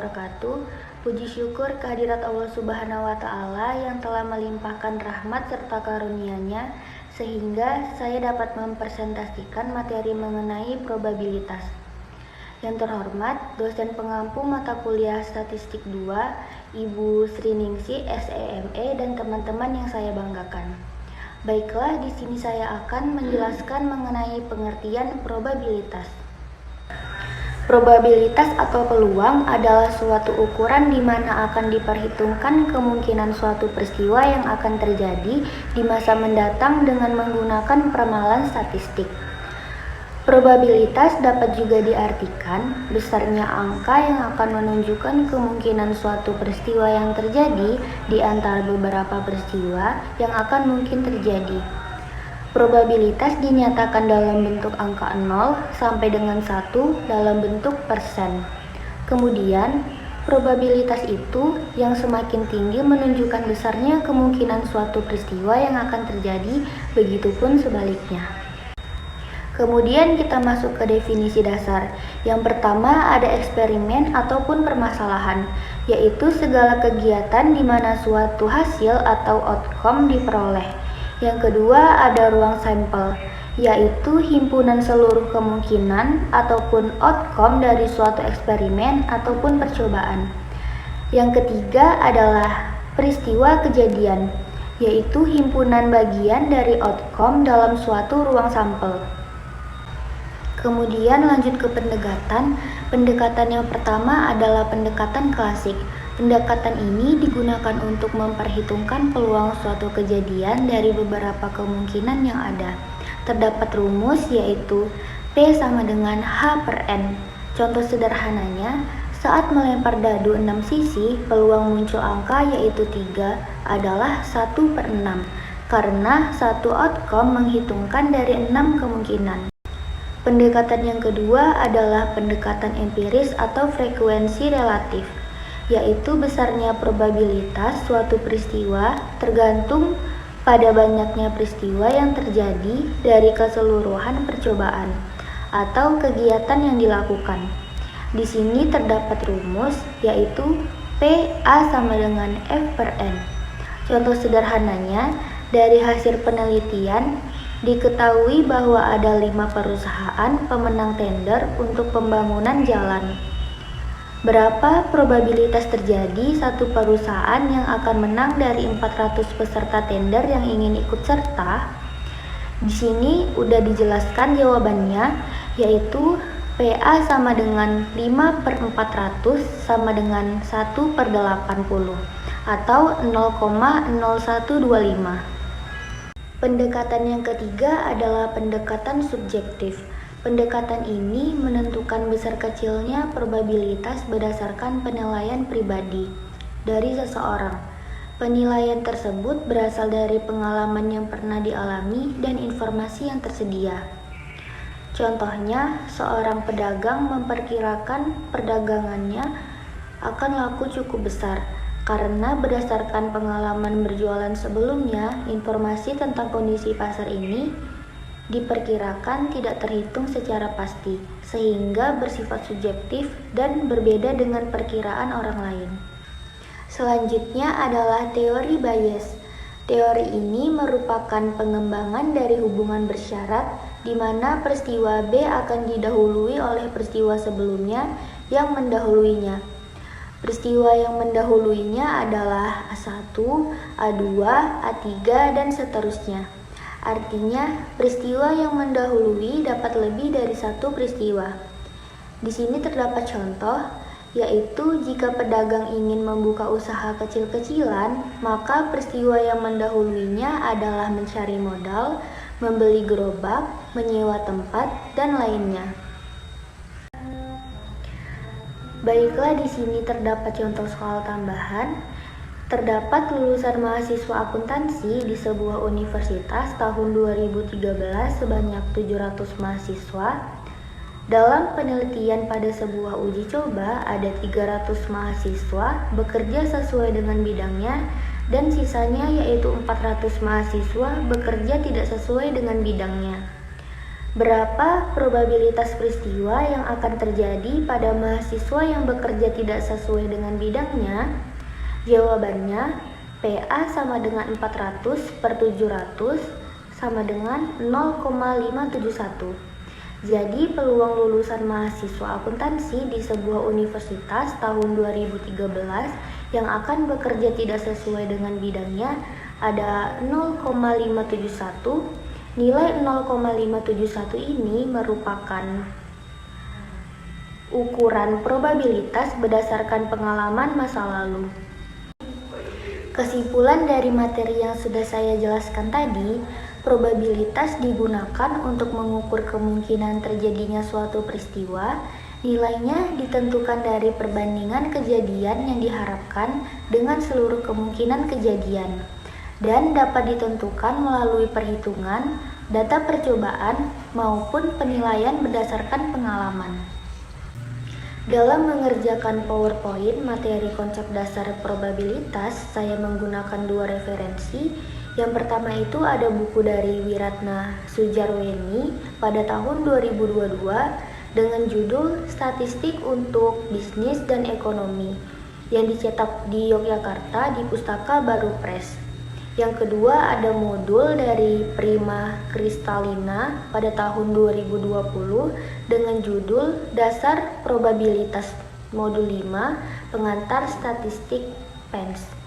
wabarakatuh. Puji syukur kehadirat Allah Subhanahu wa Ta'ala yang telah melimpahkan rahmat serta karunia-Nya sehingga saya dapat mempresentasikan materi mengenai probabilitas. Yang terhormat, dosen pengampu mata kuliah Statistik 2, Ibu Sri Ningsi, SEME, dan teman-teman yang saya banggakan. Baiklah, di sini saya akan menjelaskan mengenai pengertian probabilitas. Probabilitas atau peluang adalah suatu ukuran di mana akan diperhitungkan kemungkinan suatu peristiwa yang akan terjadi di masa mendatang dengan menggunakan peramalan statistik. Probabilitas dapat juga diartikan besarnya angka yang akan menunjukkan kemungkinan suatu peristiwa yang terjadi di antara beberapa peristiwa yang akan mungkin terjadi. Probabilitas dinyatakan dalam bentuk angka 0 sampai dengan 1 dalam bentuk persen. Kemudian, probabilitas itu yang semakin tinggi menunjukkan besarnya kemungkinan suatu peristiwa yang akan terjadi, begitupun sebaliknya. Kemudian kita masuk ke definisi dasar. Yang pertama ada eksperimen ataupun permasalahan, yaitu segala kegiatan di mana suatu hasil atau outcome diperoleh. Yang kedua ada ruang sampel, yaitu himpunan seluruh kemungkinan ataupun outcome dari suatu eksperimen ataupun percobaan. Yang ketiga adalah peristiwa kejadian, yaitu himpunan bagian dari outcome dalam suatu ruang sampel. Kemudian lanjut ke pendekatan. Pendekatan yang pertama adalah pendekatan klasik. Pendekatan ini digunakan untuk memperhitungkan peluang suatu kejadian dari beberapa kemungkinan yang ada. Terdapat rumus yaitu P sama dengan H per N. Contoh sederhananya, saat melempar dadu 6 sisi, peluang muncul angka yaitu 3 adalah 1 per 6, karena satu outcome menghitungkan dari 6 kemungkinan. Pendekatan yang kedua adalah pendekatan empiris atau frekuensi relatif, yaitu besarnya probabilitas suatu peristiwa tergantung pada banyaknya peristiwa yang terjadi dari keseluruhan percobaan atau kegiatan yang dilakukan. Di sini terdapat rumus yaitu PA sama dengan F per N. Contoh sederhananya, dari hasil penelitian diketahui bahwa ada 5 perusahaan pemenang tender untuk pembangunan jalan. Berapa probabilitas terjadi satu perusahaan yang akan menang dari 400 peserta tender yang ingin ikut serta? Di sini udah dijelaskan jawabannya, yaitu PA sama dengan 5 per 400 sama dengan 1 per 80 atau 0,0125. Pendekatan yang ketiga adalah pendekatan subjektif. Pendekatan ini menentukan besar kecilnya probabilitas berdasarkan penilaian pribadi dari seseorang. Penilaian tersebut berasal dari pengalaman yang pernah dialami dan informasi yang tersedia. Contohnya, seorang pedagang memperkirakan perdagangannya akan laku cukup besar karena berdasarkan pengalaman berjualan sebelumnya, informasi tentang kondisi pasar ini diperkirakan tidak terhitung secara pasti, sehingga bersifat subjektif dan berbeda dengan perkiraan orang lain. Selanjutnya adalah teori Bayes. Teori ini merupakan pengembangan dari hubungan bersyarat di mana peristiwa B akan didahului oleh peristiwa sebelumnya yang mendahuluinya. Peristiwa yang mendahuluinya adalah A1, A2, A3, dan seterusnya. Artinya, peristiwa yang mendahului dapat lebih dari satu peristiwa. Di sini terdapat contoh, yaitu jika pedagang ingin membuka usaha kecil-kecilan, maka peristiwa yang mendahuluinya adalah mencari modal, membeli gerobak, menyewa tempat, dan lainnya. Baiklah, di sini terdapat contoh soal tambahan. Terdapat lulusan mahasiswa akuntansi di sebuah universitas tahun 2013 sebanyak 700 mahasiswa. Dalam penelitian pada sebuah uji coba, ada 300 mahasiswa bekerja sesuai dengan bidangnya dan sisanya yaitu 400 mahasiswa bekerja tidak sesuai dengan bidangnya. Berapa probabilitas peristiwa yang akan terjadi pada mahasiswa yang bekerja tidak sesuai dengan bidangnya? Jawabannya, PA sama dengan 400/700 sama dengan 0,571. Jadi peluang lulusan mahasiswa akuntansi di sebuah universitas tahun 2013 yang akan bekerja tidak sesuai dengan bidangnya ada 0,571. Nilai 0,571 ini merupakan ukuran probabilitas berdasarkan pengalaman masa lalu. Kesimpulan dari materi yang sudah saya jelaskan tadi, probabilitas digunakan untuk mengukur kemungkinan terjadinya suatu peristiwa. Nilainya ditentukan dari perbandingan kejadian yang diharapkan dengan seluruh kemungkinan kejadian, dan dapat ditentukan melalui perhitungan, data percobaan, maupun penilaian berdasarkan pengalaman. Dalam mengerjakan PowerPoint materi konsep dasar probabilitas, saya menggunakan dua referensi. Yang pertama itu ada buku dari Wiratna Sujarweni pada tahun 2022 dengan judul Statistik untuk Bisnis dan Ekonomi yang dicetak di Yogyakarta di Pustaka Baru Press. Yang kedua ada modul dari Prima Kristalina pada tahun 2020 dengan judul Dasar Probabilitas Modul 5 Pengantar Statistik PENS.